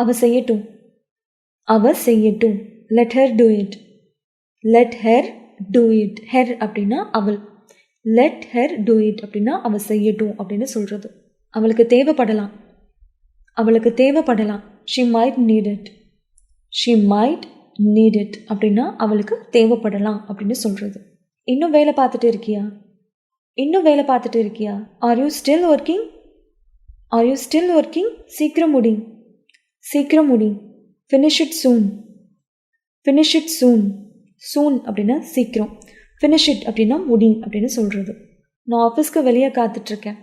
அவ செய்யட்டும். அவ செய்யட்டும். let her do it. let her do it. her அப்படின்னா அவள். let her do it அப்படின்னா அவ செய்யட்டும் அப்படின்னு சொல்கிறது. அவளுக்கு தேவைப்படலாம். அவளுக்கு தேவைப்படலாம். she might need it. she might need it அப்படின்னா அவளுக்கு தேவைப்படலாம் அப்படின்னு சொல்கிறது. இன்னும் வேலை பார்த்துட்டு இருக்கியா? இன்னும் வேலை பார்த்துட்டு இருக்கியா? are you still working? are you still working? சீக்கிரம் முடி. சீக்கிரம் முடி. finish it soon. finish it soon. soon அப்படின்னா சீக்கிரம். finish it அப்படின்னா முடி அப்படின்னு சொல்கிறது. நான் ஆஃபீஸ்க்கு வெளியே காத்துட்ருக்கேன்.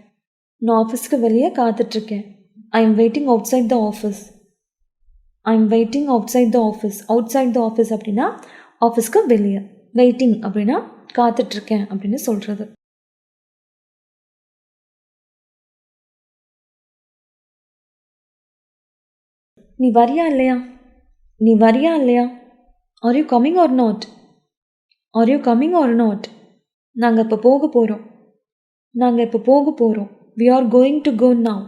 நான் ஆஃபீஸ்க்கு வெளியே காத்துட்ருக்கேன். I am waiting outside the office. I am waiting outside the office. Outside the office அப்படின்னா ஆஃபீஸ்க்கு வெளியே. வெயிட்டிங் அப்படின்னா காத்துட்ருக்கேன் அப்படின்னு சொல்கிறது. நீ வரியா இல்லையா? நீ வரியா இல்லையா? Are you coming or not? Are you coming or not? நாங்கள் இப்போ போக போகிறோம். நாங்கள் இப்போ போக போகிறோம். We are going to go now.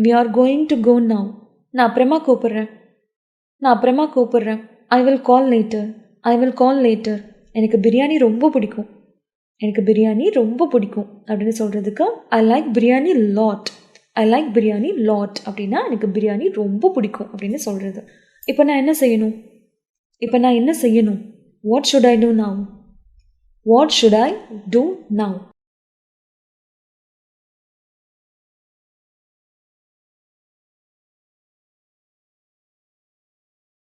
We are going to go now. நான் அப்புறமா கூப்பிட்றேன். நான் அப்புறமா கூப்பிட்றேன். I will call later. I will call later. எனக்கு பிரியாணி ரொம்ப பிடிக்கும். எனக்கு பிரியாணி ரொம்ப பிடிக்கும் அப்படின்னு சொல்கிறதுக்கு I like biryani lot. I like biryani lot அப்படின்னா எனக்கு பிரியாணி ரொம்ப பிடிக்கும் அப்படின்னு சொல்கிறது. இப்போ நான் என்ன செய்யணும்? இப்போ நான் என்ன செய்யணும்? What should I do now? What should I do now?